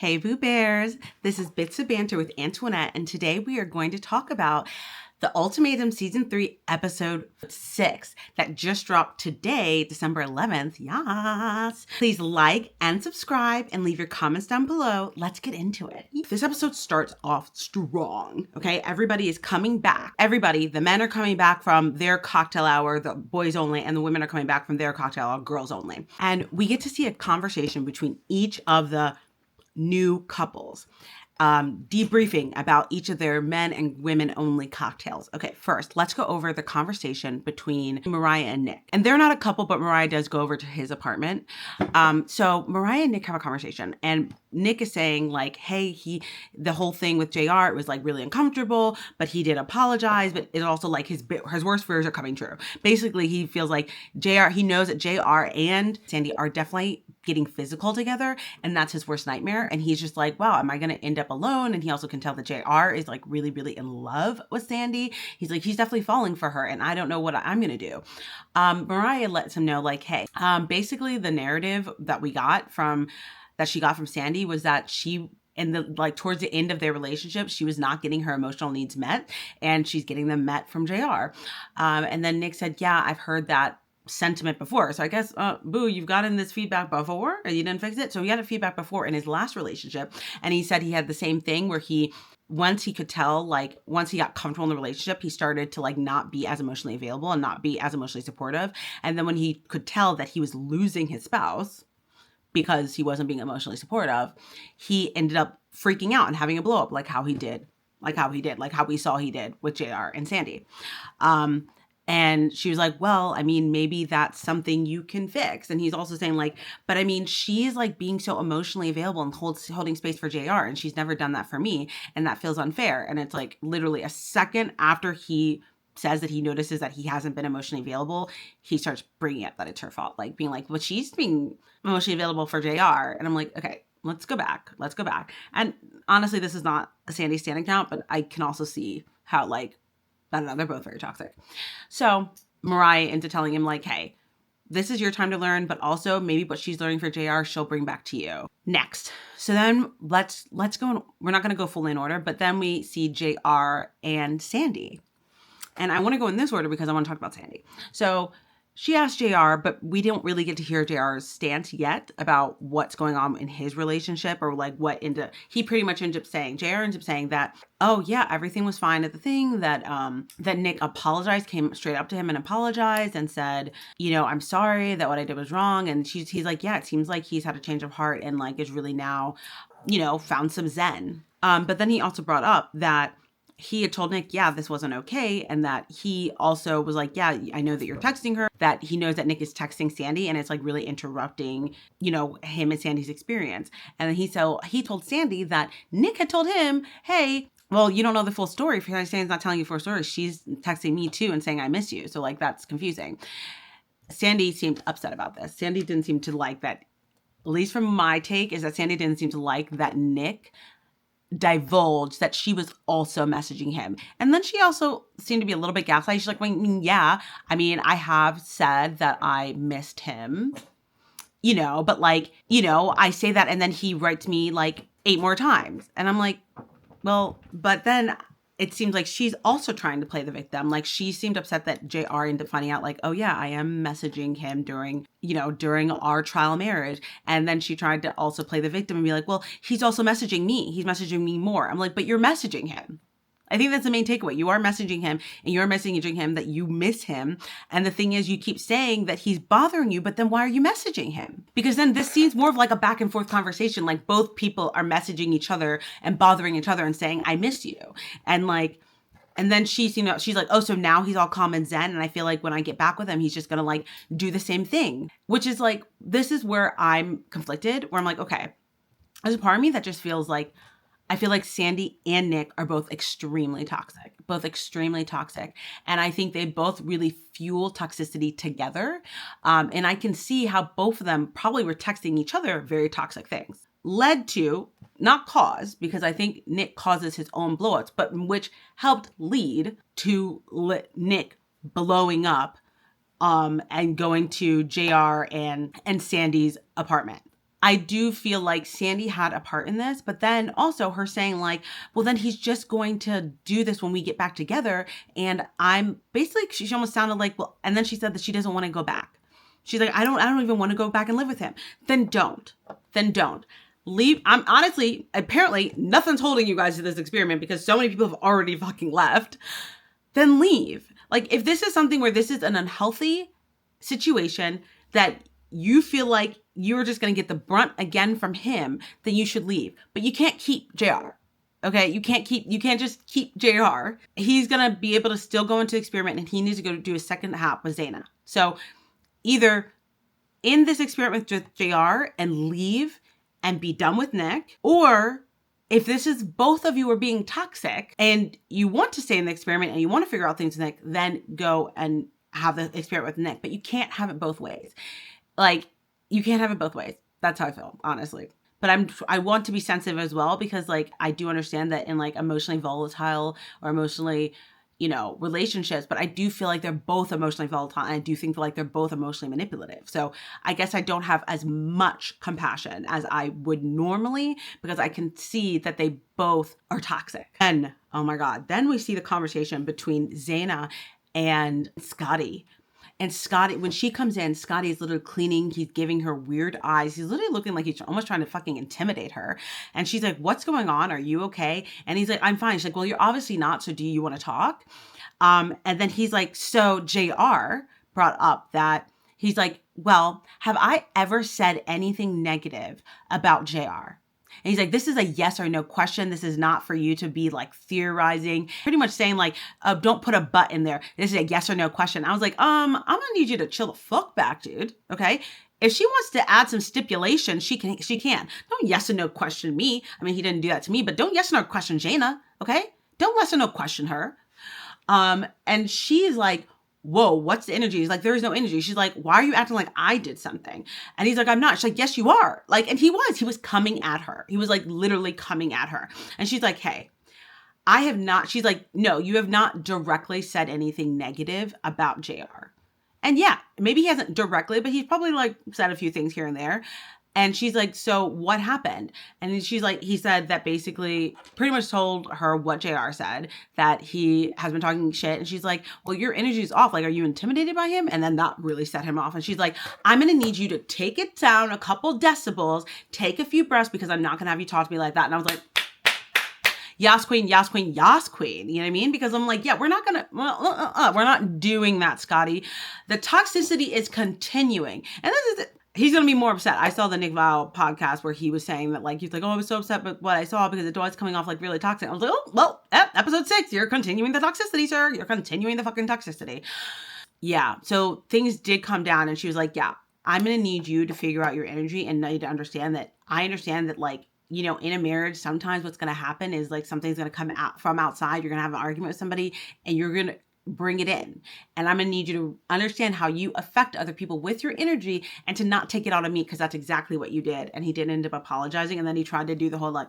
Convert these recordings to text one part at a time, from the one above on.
Hey Boo Bears, this is Bits of Banter with Antoinette, and today we are going to talk about the Ultimatum Season 3 Episode 6 that just dropped today, December 11th. Yes! Please like and subscribe and leave your comments down below. Let's get into it. This episode starts off strong, okay? Everybody is coming back. Everybody, the men are coming back from their cocktail hour, the boys only, and the women are coming back from their cocktail hour, girls only. And we get to see a conversation between each of the new couples, debriefing about each of their men and women only cocktails. Okay, first, let's go over the conversation between Mariah and Nick. And they're not a couple, but Mariah does go over to his apartment. So Mariah and Nick have a conversation, and Nick is saying like, hey, the whole thing with JR, it was like really uncomfortable, but he did apologize, but it also like his worst fears are coming true. Basically, he feels like he knows that JR and Sandy are definitely getting physical together, and that's his worst nightmare. And he's just like, wow, am I going to end up alone? And he also can tell that JR is like really, really in love with Sandy. He's like, he's definitely falling for her, and I don't know what I'm going to do. Mariah lets him know like, hey, basically the narrative that she got from Sandy was that towards the end of their relationship, she was not getting her emotional needs met, and she's getting them met from JR. And then Nick said, yeah, I've heard that sentiment before. So I guess, Boo, you've gotten this feedback before and you didn't fix it. So he had a feedback before in his last relationship. And he said he had the same thing where once he got comfortable in the relationship, he started to like not be as emotionally available and not be as emotionally supportive. And then when he could tell that he was losing his spouse because he wasn't being emotionally supportive, he ended up freaking out and having a blow up like how we saw he did with JR and Sandy. And she was like, well, I mean, maybe that's something you can fix. And he's also saying like, but I mean, she's like being so emotionally available and holding space for JR, and she's never done that for me. And that feels unfair. And it's like literally a second after he says that he notices that he hasn't been emotionally available, he starts bringing up that it's her fault, like being like, well, she's being emotionally available for JR. And I'm like, okay, let's go back. And honestly, this is not a Sandy standing count, but I can also see how like, I don't know, they're both very toxic. So Mariah into telling him like, hey, this is your time to learn, but also maybe what she's learning for JR, she'll bring back to you. Next. So then let's go. We're not going to go full in order, but then we see JR and Sandy. And I want to go in this order because I want to talk about Sandy. So she asked JR, but we don't really get to hear JR's stance yet about what's going on in his relationship, or like he pretty much ends up saying that, oh yeah, everything was fine at the thing, that Nick apologized, came straight up to him and apologized and said, you know, I'm sorry that what I did was wrong. And he's like, yeah, it seems like he's had a change of heart and like is really now, you know, found some zen. But then he also brought up that he had told Nick, yeah, this wasn't okay. And that he also was like, yeah, I know that you're texting her, that he knows that Nick is texting Sandy and it's like really interrupting, you know, him and Sandy's experience. And then he told Sandy that Nick had told him, hey, well, you don't know the full story. If Sandy's not telling you the full story, she's texting me too and saying, I miss you. So like, that's confusing. Sandy seemed upset about this. Sandy didn't seem to like that. At least from my take is that Sandy didn't seem to like that Nick divulged that she was also messaging him. And then she also seemed to be a little bit gaslighty. She's like, well, yeah, I mean, I have said that I missed him, you know, but like, you know, I say that and then he writes me like 8 more times. And I'm like, well, but then it seems like she's also trying to play the victim. Like she seemed upset that JR ended up finding out like, oh yeah, I am messaging him during our trial marriage. And then she tried to also play the victim and be like, well, he's also messaging me. He's messaging me more. I'm like, but you're messaging him. I think that's the main takeaway. You are messaging him and you're messaging him that you miss him. And the thing is, you keep saying that he's bothering you, but then why are you messaging him? Because then this seems more of like a back and forth conversation. Like both people are messaging each other and bothering each other and saying, I miss you. And then she's like, oh, so now he's all calm and zen. And I feel like when I get back with him, he's just going to like do the same thing, which is like, this is where I'm conflicted, where I'm like, okay, there's a part of me that just feels like, I feel like Sandy and Nick are both extremely toxic. And I think they both really fuel toxicity together. And I can see how both of them probably were texting each other very toxic things. Led to, not cause, because I think Nick causes his own blowups, but which helped lead to Nick blowing up and going to JR and Sandy's apartment. I do feel like Sandy had a part in this, but then also her saying like, well, then he's just going to do this when we get back together. And I'm basically, she almost sounded like, well, and then she said that she doesn't want to go back. She's like, I don't even want to go back and live with him. Then don't. Leave. I'm honestly, apparently nothing's holding you guys to this experiment because so many people have already fucking left. Then leave. Like, if this is something where this is an unhealthy situation that you feel like you're just going to get the brunt again from him, then you should leave. But you can't keep JR. Okay, you can't just keep JR. He's going to be able to still go into the experiment and he needs to go do a second half with Zana. So either in this experiment with JR and leave and be done with Nick, or if this is both of you are being toxic and you want to stay in the experiment and you want to figure out things with Nick, then go and have the experiment with Nick. But you can't have it both ways. Like, you can't have it both ways. That's how I feel, honestly. But I want to be sensitive as well because, like, I do understand that in, like, emotionally volatile or emotionally, relationships, but I do feel like they're both emotionally volatile and I do think like they're both emotionally manipulative. So I guess I don't have as much compassion as I would normally because I can see that they both are toxic. And, oh my God, then we see the conversation between Zana and Scotty. And Scotty, when she comes in, Scotty's literally cleaning. He's giving her weird eyes. He's literally looking like he's almost trying to fucking intimidate her. And she's like, what's going on? Are you okay? And he's like, I'm fine. She's like, well, you're obviously not. So do you want to talk? And then he's like, so JR brought up that he's like, well, have I ever said anything negative about JR? And he's like, this is a yes or no question. This is not for you to be like theorizing, pretty much saying like, don't put a but in there. This is a yes or no question. I was like, I'm going to need you to chill the fuck back, dude. Okay. If she wants to add some stipulations, she can. Don't yes or no question me. I mean, he didn't do that to me, but don't yes or no question Jana. Okay. Don't yes or no question her. And she's like, whoa, what's the energy? He's like, there is no energy. She's like, why are you acting like I did something? And he's like, I'm not. She's like, yes, you are. Like, and he was coming at her. He was like literally coming at her. And she's like, hey, I have not. She's like, no, you have not directly said anything negative about JR. And yeah, maybe he hasn't directly, but he's probably like said a few things here and there. And she's like, so what happened? And she's like, he said that basically pretty much told her what JR said, that he has been talking shit. And she's like, well, your energy is off. Like, are you intimidated by him? And then that really set him off. And she's like, I'm going to need you to take it down a couple decibels, take a few breaths because I'm not going to have you talk to me like that. And I was like, yas queen, yas queen, yas queen. You know what I mean? Because I'm like, yeah, we're not doing that, Scotty. The toxicity is continuing. And this is he's going to be more upset. I saw the Nick Vile podcast where he was saying that, like, he's like, oh, I was so upset with what I saw because it was coming off like really toxic. I was like, oh, well, episode 6, you're continuing the toxicity, sir. You're continuing the fucking toxicity. Yeah. So things did come down and she was like, yeah, I'm going to need you to figure out your energy and need to understand that I understand that, like, in a marriage, sometimes what's going to happen is like something's going to come out from outside. You're going to have an argument with somebody and you're going to bring it in. And I'm going to need you to understand how you affect other people with your energy and to not take it out on me because that's exactly what you did. And he did end up apologizing. And then he tried to do the whole like,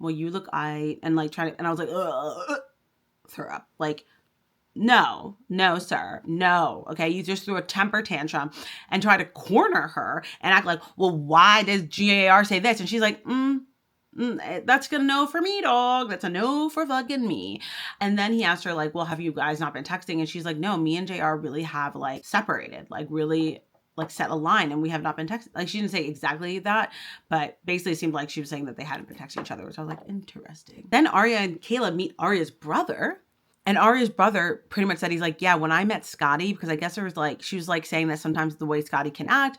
well, you look, and like try to, and I was like, throw up. Like, no, sir. No. Okay. You just threw a temper tantrum and try to corner her and act like, well, why does GAR say this? And she's like, that's a no for me, dog. That's a no for fucking me. And then he asked her like, well, have you guys not been texting? And she's like, no, me and JR really have like separated, like really like set a line and we have not been texting. Like she didn't say exactly that, but basically it seemed like she was saying that they hadn't been texting each other, which I was like, interesting. Then Arya and Kayla meet Arya's brother. And Arya's brother pretty much said, he's like, yeah, when I met Scotty, because I guess there was like, she was like saying that sometimes the way Scotty can act,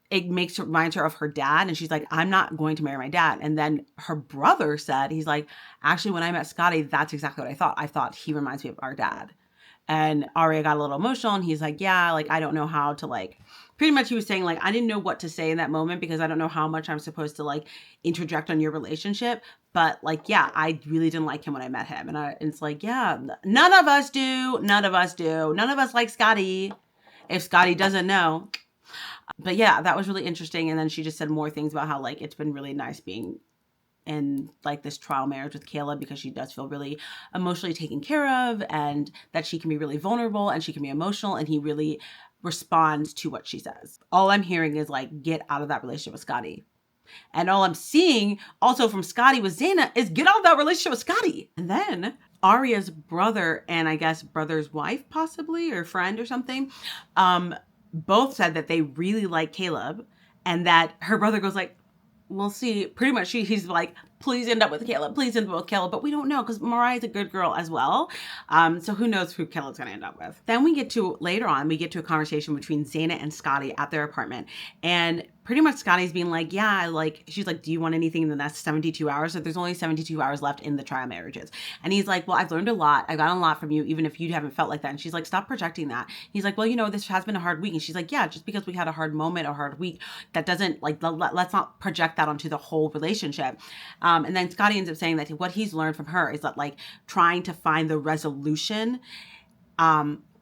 it reminds her of her dad. And she's like, I'm not going to marry my dad. And then her brother said, he's like, actually, when I met Scotty, that's exactly what I thought. I thought he reminds me of our dad. And Arya got a little emotional and he's like, yeah, like, I don't know how to like, pretty much he was saying like, I didn't know what to say in that moment because I don't know how much I'm supposed to like interject on your relationship. But like, yeah, I really didn't like him when I met him. And it's like, yeah, none of us do. None of us like Scotty. If Scotty doesn't know. But yeah, that was really interesting. And then she just said more things about how like, it's been really nice being in like this trial marriage with Caleb, because she does feel really emotionally taken care of, and that she can be really vulnerable and she can be emotional, and he really responds to what she says. All I'm hearing is like, get out of that relationship with Scotty. And all I'm seeing also from Scotty with Zana is get out of that relationship with Scotty. And then Arya's brother, and I guess brother's wife possibly, or friend or something, both said that they really like Caleb, and that her brother goes like, we'll see. Pretty much he's like, please end up with Caleb. Please end up with Caleb. But we don't know, because Mariah's a good girl as well. So who knows who Caleb's going to end up with. Then we get to, later on, we get to a conversation between Zana and Scotty at their apartment. And pretty much Scotty's being like, yeah, like, she's like, do you want anything in the next 72 hours? So there's only 72 hours left in the trial marriages. And he's like, well, I've learned a lot. I've gotten a lot from you, even if you haven't felt like that. And she's like, stop projecting that. He's like, well, you know, this has been a hard week. And she's like, yeah, just because we had a hard moment, a hard week, that doesn't, like, let's not project that onto the whole relationship. And then Scotty ends up saying that what he's learned from her is that, like, trying to find the resolution,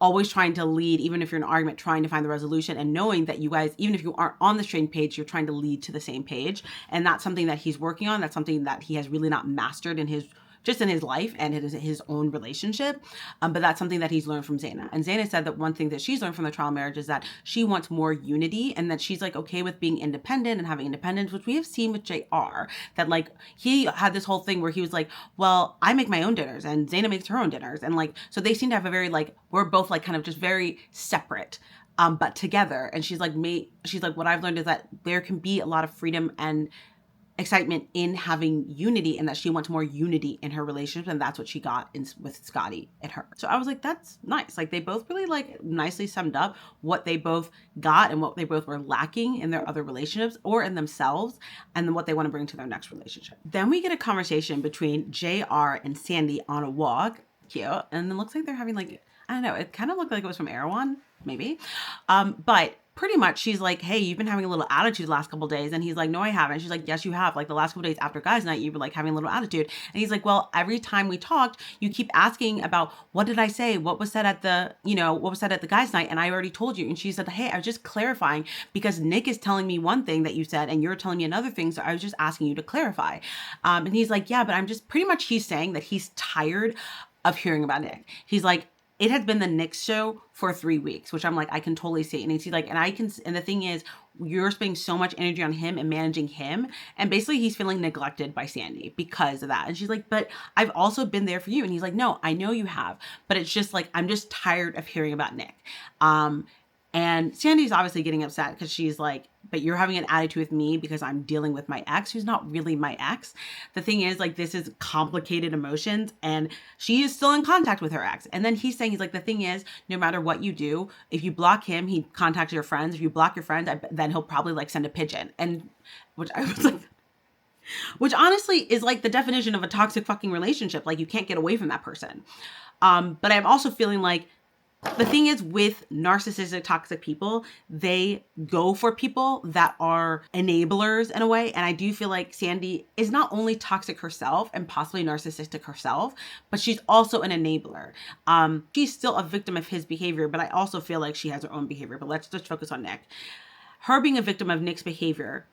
always trying to lead, even if you're in an argument, trying to find the resolution, and knowing that you guys, even if you aren't on the same page, you're trying to lead to the same page. And that's something that he's working on. That's something that he has really not mastered in his life and his own relationship. But that's something that he's learned from Zana. And Zana said that one thing that she's learned from the trial marriage is that she wants more unity, and that she's like okay with being independent and having independence, which we have seen with JR, that like he had this whole thing where he was like, well, I make my own dinners and Zana makes her own dinners. And like, so they seem to have a very like, we're both like kind of just very separate, but together. And she's like, what I've learned is that there can be a lot of freedom and excitement in having unity, and that she wants more unity in her relationship, and that's what she got with Scotty and her. So I was like, that's nice. Like, they both really like nicely summed up what they both got and what they both were lacking in their other relationships or in themselves, and then what they want to bring to their next relationship. Then we get a conversation between JR and Sandy on a walk. Cute. And it looks like they're having like, I don't know, it kind of looked like it was from Erewhon, maybe. But pretty much she's like, hey, you've been having a little attitude the last couple of days. And he's like, no, I haven't. She's like, yes, you have. Like the last couple of days after guys night, you were like having a little attitude. And he's like, well, every time we talked, you keep asking about what did I say? What was said at the, what was said at the guys night? And I already told you. And she said, hey, I was just clarifying because Nick is telling me one thing that you said and you're telling me another thing. So I was just asking you to clarify. And he's like, yeah, but I'm just pretty much, he's saying that he's tired of hearing about Nick. He's like, it has been the Nick show for 3 weeks, which I'm like, I can totally see. And he's like, and the thing is, you're spending so much energy on him and managing him. And basically he's feeling neglected by Sandy because of that. And she's like, but I've also been there for you. And he's like, no, I know you have, but it's just like, I'm just tired of hearing about Nick. And Sandy's obviously getting upset because she's like, but you're having an attitude with me because I'm dealing with my ex, who's not really my ex. The thing is, like, this is complicated emotions, and she is still in contact with her ex. And then he's saying, he's like, the thing is, no matter what you do, if you block him, he contacts your friends. If you block your friends, then he'll probably like send a pigeon. And which I was like, which honestly is like the definition of a toxic fucking relationship. Like, you can't get away from that person. But I'm also feeling like, the thing is with narcissistic, toxic people, they go for people that are enablers in a way. And I do feel like Sandy is not only toxic herself and possibly narcissistic herself, but she's also an enabler. She's still a victim of his behavior, but I also feel like she has her own behavior. But let's just focus on Nick. Her being a victim of Nick's behavior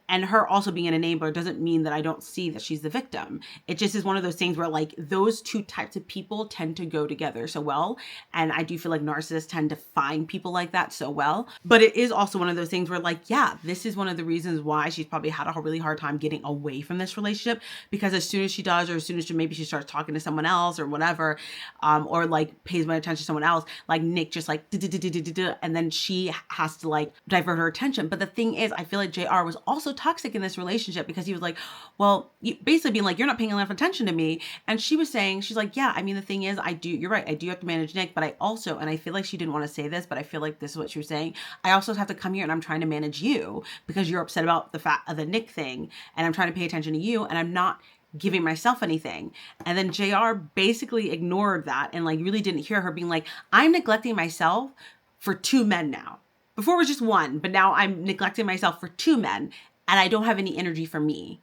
and her also being an enabler doesn't mean that I don't see that she's the victim. It just is one of those things where like those two types of people tend to go together so well. And I do feel like narcissists tend to find people like that so well. But it is also one of those things where like, yeah, this is one of the reasons why she's probably had a really hard time getting away from this relationship, because as soon as she does, or as soon as maybe she starts talking to someone else or whatever, or like pays more attention to someone else, like Nick just like, and then she has to like divert her attention. But the thing is, I feel like JR was also toxic in this relationship because he was like, well, basically being like, you're not paying enough attention to me. And she was saying, she's like, yeah, I mean, the thing is, you're right. I do have to manage Nick, but I also, and I feel like she didn't want to say this, but I feel like this is what she was saying. I also have to come here and I'm trying to manage you because you're upset about the fact of the Nick thing. And I'm trying to pay attention to you and I'm not giving myself anything. And then JR basically ignored that and like really didn't hear her being like, I'm neglecting myself for 2 men now. Before it was just 1, but now I'm neglecting myself for 2 men and I don't have any energy for me.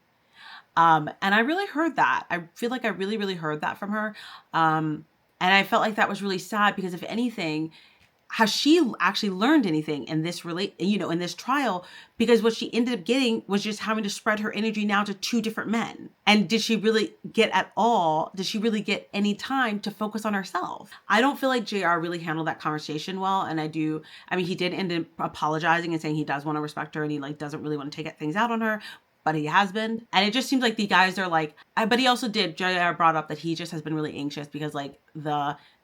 And I really heard that. I feel like I really, really heard that from her. And I felt like that was really sad because if anything, has she actually learned anything in this in this trial? Because what she ended up getting was just having to spread her energy now to two different men. And did she really get any time to focus on herself? I don't feel like JR really handled that conversation well. And he did end up apologizing and saying he does want to respect her and he like doesn't really want to take things out on her, but he has been. And it just seems like the guys are like, but he also JR brought up that he just has been really anxious because like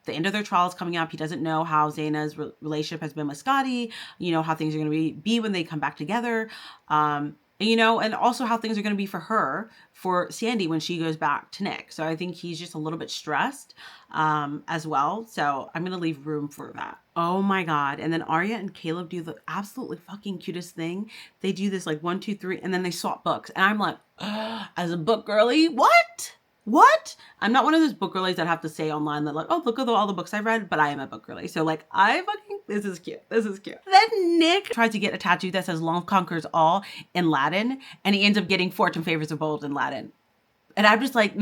the end of their trial is coming up. He doesn't know how Zana's relationship has been with Scotty, how things are going to be when they come back together. And also how things are going to be for Sandy when she goes back to Nick. So I think he's just a little bit stressed as well. So I'm going to leave room for that. Oh my God. And then Arya and Caleb do the absolutely fucking cutest thing. They do this like 1, 2, 3, and then they swap books. And I'm like, as a book girly, what? I'm not one of those book girlies that have to say online that like, oh, look at all the books I've read, but I am a book girly. So like, this is cute. Then Nick tries to get a tattoo that says love conquers all in Latin. And he ends up getting fortune favors the bold in Latin. And I'm just like,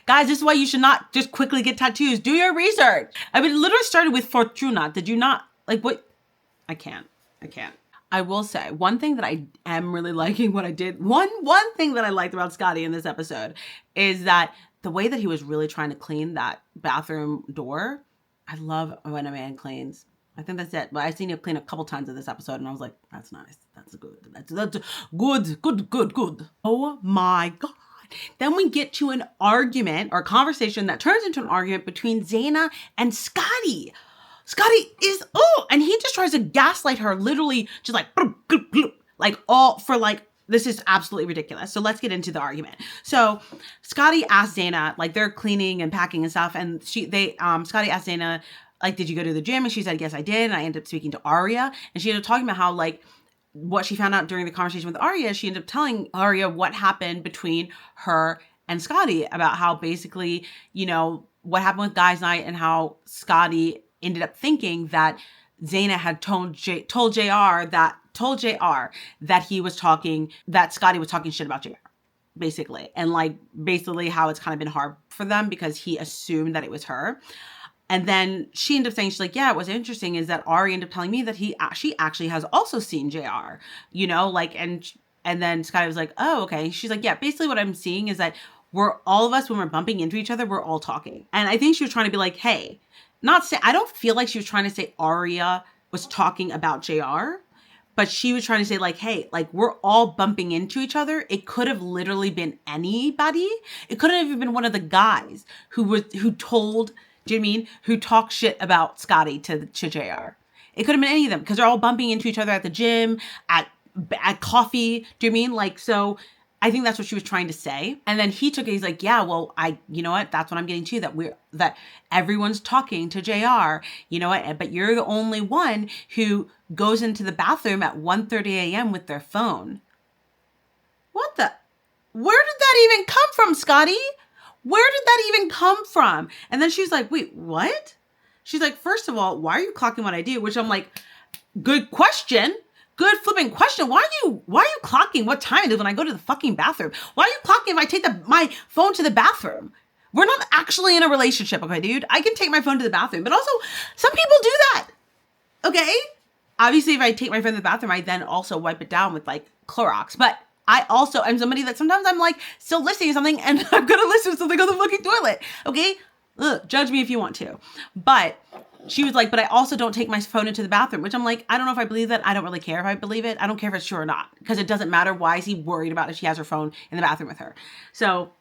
guys, this is why you should not just quickly get tattoos. Do your research. I mean, it literally started with Fortuna. Did you not like what? I can't. I will say one thing that I am really liking what I did. One thing that I liked about Scotty in this episode is that the way that he was really trying to clean that bathroom door. I love when a man cleans. I think that's it. But I've seen him clean a couple times in this episode and I was like, that's nice. That's good. That's good. Oh my God. Then we get to an argument or conversation that turns into an argument between Zana and Scotty. Scotty is, and he just tries to gaslight her, literally just like, like all for like, this is absolutely ridiculous. So let's get into the argument. So Scotty asked Zana, like they're cleaning and packing and stuff. And Scotty asked Zana, like, did you go to the gym? And she said, yes, I did. And I ended up speaking to Arya. And she ended up talking about how like, what she found out during the conversation with Arya, she ended up telling Arya what happened between her and Scotty about how basically, what happened with Guys Night and how Scotty ended up thinking that Zana had told JR that Scotty was talking shit about JR, basically. And like, basically how it's kind of been hard for them because he assumed that it was her. And then she ended up saying, she's like, yeah, what's interesting is that Ari ended up telling me that she actually has also seen JR, and then Scotty was like, oh, okay. She's like, yeah, basically what I'm seeing is that all of us, when we're bumping into each other, we're all talking. And I think she was trying to be like, hey, I don't feel like she was trying to say Arya was talking about JR, but she was trying to say like, hey, like we're all bumping into each other. It could have literally been anybody. It could have even been one of the guys who told, do you know what I mean? Who talked shit about Scotty to JR. It could have been any of them because they're all bumping into each other at the gym, at coffee. Do you know what I mean? Like, so I think that's what she was trying to say. And then he took it. He's like, yeah, well, you know what? That's what I'm getting to, that everyone's talking to JR, you know what? But you're the only one who goes into the bathroom at 1:30 a.m. with their phone. Where did that even come from, Scotty? Where did that even come from? And then she's like, wait, what? She's like, first of all, why are you clocking what I do? Which I'm like, good question. Good flipping question. Why are you clocking what time it is when I go to the fucking bathroom? Why are you clocking if I take my phone to the bathroom? We're not actually in a relationship, okay, dude? I can take my phone to the bathroom, but also some people do that, okay? Obviously, if I take my phone to the bathroom, I then also wipe it down with like Clorox. But I also am somebody that sometimes I'm like still listening to something and I'm gonna listen to something on the fucking toilet, okay? Judge me if you want to. But she was like, but I also don't take my phone into the bathroom, which I'm like, I don't know if I believe that. I don't really care if I believe it. I don't care if it's true or not, because it doesn't matter. Why is he worried about if she has her phone in the bathroom with her? So,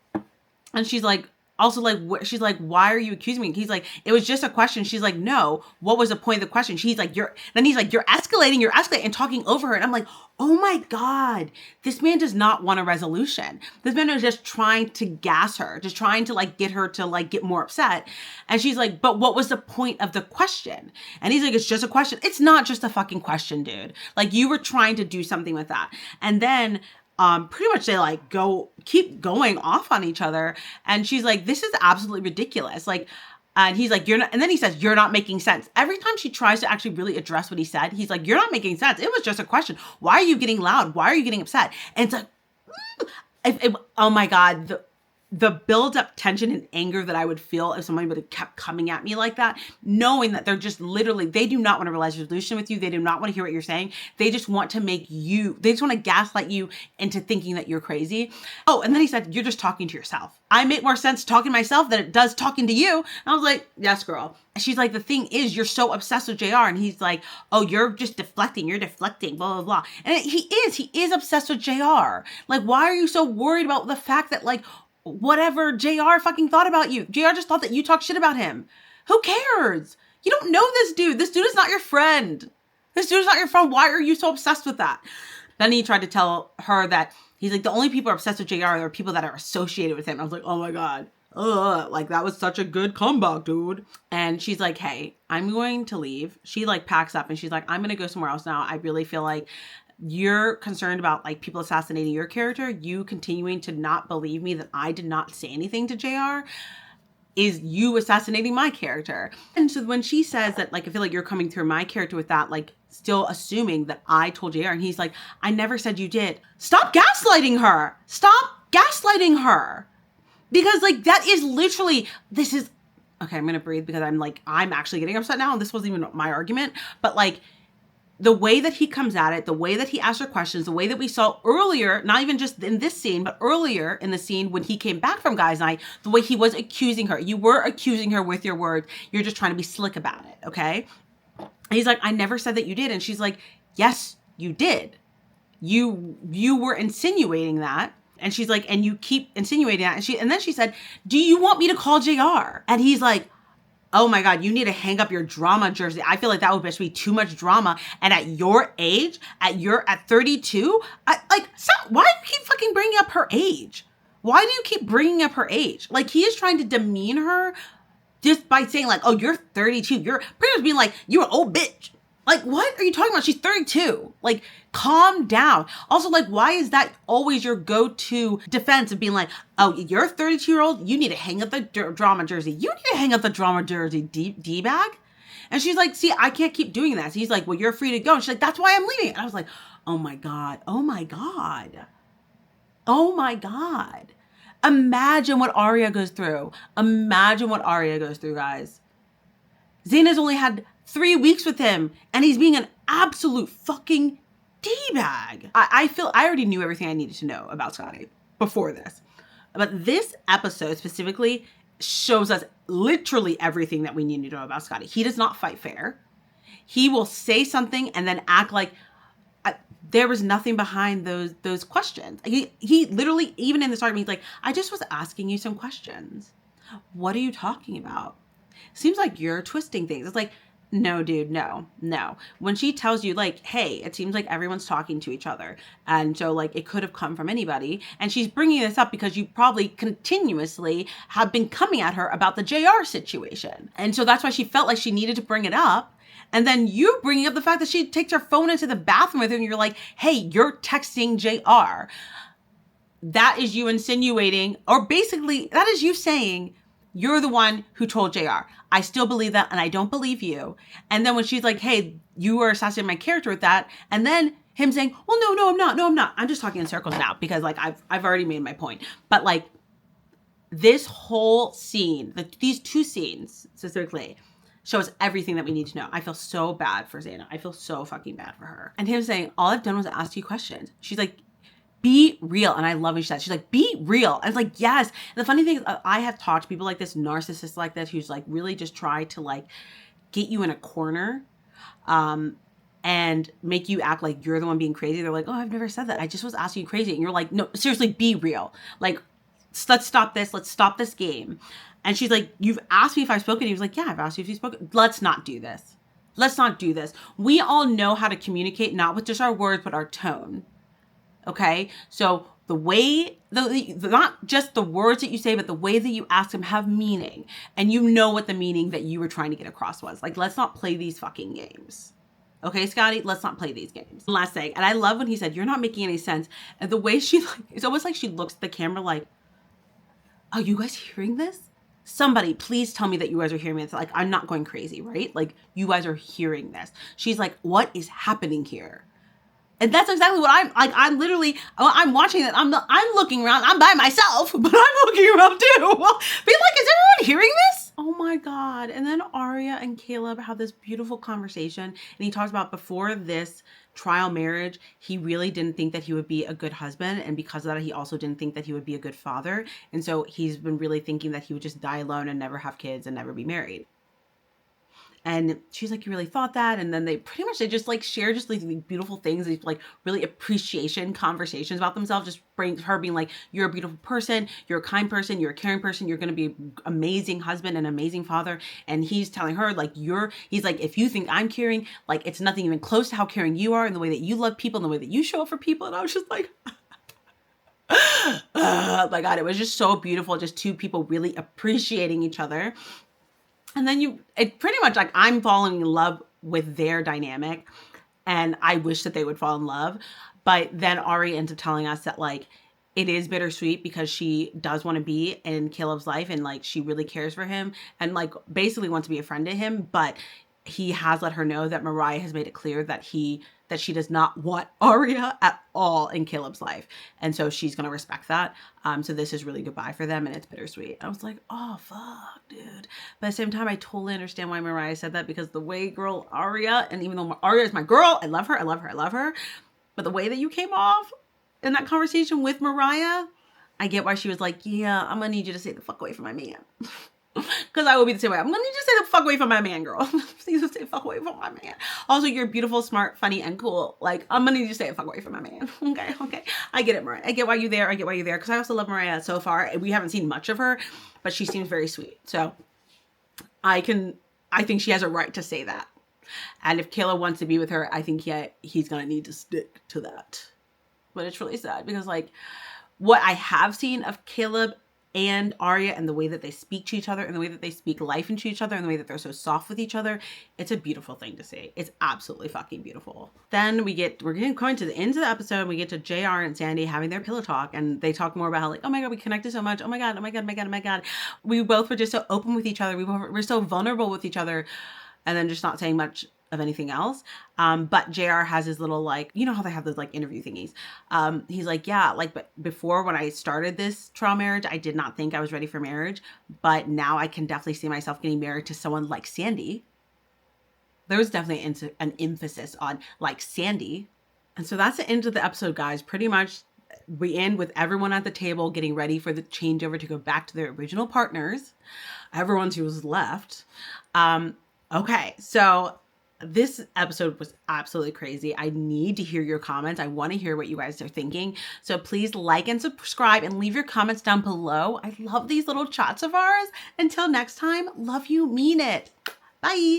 and she's like, also like, she's like, why are you accusing me? He's like, it was just a question. She's like, no, what was the point of the question? He's like, you're escalating and talking over her. And I'm like, oh my God, this man does not want a resolution. This man is just trying to gas her, just trying to like get her to like get more upset. And she's like, but what was the point of the question? And he's like, it's just a question. It's not just a fucking question, dude. Like you were trying to do something with that. And then pretty much they like keep going off on each other. And she's like, this is absolutely ridiculous. Like, and he's like, you're not, and then he says, you're not making sense. Every time she tries to actually really address what he said, he's like, you're not making sense. It was just a question. Why are you getting loud? Why are you getting upset? And it's like, oh my God, the build up tension and anger that I would feel if somebody would have kept coming at me like that, knowing that they're just literally, they do not want to realize resolution with you. They do not want to hear what you're saying. They just want to they just want to gaslight you into thinking that you're crazy. Oh, and then he said, you're just talking to yourself. I make more sense talking to myself than it does talking to you. And I was like, yes, girl. She's like, the thing is, you're so obsessed with JR. And he's like, oh, you're just deflecting. You're deflecting, blah, blah, blah. And he is obsessed with JR. Like, why are you so worried about the fact that like, whatever JR fucking thought about you? JR just thought that you talked shit about him. Who cares? You don't know this dude. This dude is not your friend. This dude is not your friend. Why are you so obsessed with that? Then he tried to tell her that he's like, the only people who are obsessed with JR are people that are associated with him. I was like, oh my God. Like that was such a good comeback, dude. And she's like, hey, I'm going to leave. She like packs up and she's like, I'm going to go somewhere else now. I really feel like you're concerned about like people assassinating your character. You continuing to not believe me that I did not say anything to JR is you assassinating my character. And so when she says that, like, I feel like you're coming through my character with that, like still assuming that I told JR, and he's like, I never said you did. Stop gaslighting her. Stop gaslighting her. Because like, that is literally, this is, okay, I'm going to breathe because I'm actually getting upset now. And this wasn't even my argument, but like, the way that he comes at it, the way that he asks her questions, the way that we saw earlier, not even just in this scene, but earlier in the scene when he came back from Guys Night, the way he was accusing her. You were accusing her with your words. You're just trying to be slick about it, okay? And he's like, I never said that you did. And she's like, yes, you did. You were insinuating that. And she's like, and you keep insinuating that. And then she said, do you want me to call JR? And he's like, oh my God, you need to hang up your drama jersey. I feel like that would just be too much drama. And at your age, at 32, stop. Why do you keep fucking bringing up her age? Why do you keep bringing up her age? Like, he is trying to demean her just by saying like, oh, you're 32. You're pretty much being like, you're an old bitch. Like, what are you talking about? She's 32. Like, calm down. Also, like, why is that always your go-to defense of being like, oh, you're a 32-year-old? You need to hang up the drama jersey. You need to hang up the drama jersey, D-bag. And she's like, see, I can't keep doing that. So he's like, well, you're free to go. And she's like, that's why I'm leaving. And I was like, oh my God. Oh my God. Oh my God. Imagine what Arya goes through. Imagine what Arya goes through, guys. Zana's only had 3 weeks with him, and he's being an absolute fucking D-bag. I feel I already knew everything I needed to know about Scotty before this. But this episode specifically shows us literally everything that we need to know about Scotty. He does not fight fair. He will say something and then act like there was nothing behind those questions. He literally, even in this argument, he's like, I just was asking you some questions. What are you talking about? Seems like you're twisting things. It's like, no, dude, no. When she tells you like, hey, it seems like everyone's talking to each other. And so like, it could have come from anybody. And she's bringing this up because you probably continuously have been coming at her about the JR situation. And so that's why she felt like she needed to bring it up. And then you bringing up the fact that she takes her phone into the bathroom with her and you're like, hey, you're texting JR. That is you insinuating, or basically that is you saying, you're the one who told JR. I still believe that, and I don't believe you. And then when she's like, hey, you were assassinating my character with that. And then him saying, well, no, I'm not. I'm just talking in circles now because like I've already made my point. But like this whole scene, these two scenes specifically, shows everything that we need to know. I feel so bad for Zana. I feel so fucking bad for her. And him saying, all I've done was ask you questions. She's like, be real. And I love what she said. She's like, be real. And it's like, yes. And the funny thing is, I have talked to people like this, narcissists like this, who's like really just try to like get you in a corner and make you act like you're the one being crazy. They're like, oh, I've never said that. I just was asking you crazy. And you're like, no, seriously, be real. Like, let's stop this. Let's stop this game. And she's like, you've asked me if I've spoken. He was like, yeah, I've asked you if you've spoken. Let's not do this. Let's not do this. We all know how to communicate, not with just our words, but our tone. Okay, so the way, not just the words that you say, but the way that you ask them have meaning. And you know what the meaning that you were trying to get across was. Like, let's not play these fucking games. Okay, Scotty, let's not play these games. Last thing, and I love when he said, you're not making any sense. And the way she, like, it's almost like she looks at the camera like, are you guys hearing this? Somebody, please tell me that you guys are hearing this. Like, I'm not going crazy, right? Like, you guys are hearing this. She's like, what is happening here? And that's exactly what I'm like. I'm literally, I'm watching it. I'm looking around. I'm by myself, but I'm looking around too. Being like, is everyone hearing this? Oh my God. And then Arya and Caleb have this beautiful conversation. And he talks about before this trial marriage, he really didn't think that he would be a good husband. And because of that, he also didn't think that he would be a good father. And so he's been really thinking that he would just die alone and never have kids and never be married. And she's like, you really thought that? And then they just like share just like these beautiful things, these like really appreciation conversations about themselves. Just brings her being like, you're a beautiful person, you're a kind person, you're a caring person, you're going to be an amazing husband and amazing father. And he's telling her like, he's like, if you think I'm caring, like it's nothing even close to how caring you are and the way that you love people and the way that you show up for people. And I was just like, oh my God, it was just so beautiful. Just two people really appreciating each other. And then it pretty much like I'm falling in love with their dynamic and I wish that they would fall in love. But then Ari ends up telling us that like it is bittersweet because she does want to be in Caleb's life and like she really cares for him and like basically wants to be a friend to him. But he has let her know that Mariah has made it clear that she does not want Arya at all in Caleb's life. And so she's going to respect that. So this is really goodbye for them and it's bittersweet. I was like, oh, fuck, dude. But at the same time, I totally understand why Mariah said that because the way girl Arya, and even though Arya is my girl, I love her, I love her, I love her. But the way that you came off in that conversation with Mariah, I get why she was like, yeah, I'm going to need you to stay the fuck away from my man. Because I will be the same way. I'm going to need you to stay the fuck away from my man, girl. Please stay the fuck away from my man. Also, you're beautiful, smart, funny, and cool. Like, I'm going to need you to stay the fuck away from my man. Okay. I get it, Mariah. I get why you're there. Because I also love Mariah so far. We haven't seen much of her, but she seems very sweet. So I think she has a right to say that. And if Caleb wants to be with her, I think he's going to need to stick to that. But it's really sad because like what I have seen of Caleb and Arya and the way that they speak to each other and the way that they speak life into each other and the way that they're so soft with each other, it's a beautiful thing to see. It's absolutely fucking beautiful. Then we're going to the end of the episode. We get to JR and Sandy having their pillow talk and they talk more about how like, oh my God, we connected so much. Oh my God. We both were just so open with each other. We're so vulnerable with each other and then just not saying much of anything else. But JR has his little, like, you know how they have those like interview thingies. He's like, yeah, like, but before when I started this trial marriage, I did not think I was ready for marriage, but now I can definitely see myself getting married to someone like Sandy. There was definitely an emphasis on like Sandy. And so that's the end of the episode, guys. Pretty much we end with everyone at the table getting ready for the changeover to go back to their original partners. Everyone who was left. Okay. So this episode was absolutely crazy. I need to hear your comments. I want to hear what you guys are thinking. So please like and subscribe and leave your comments down below. I love these little chats of ours. Until next time, love you, mean it. Bye.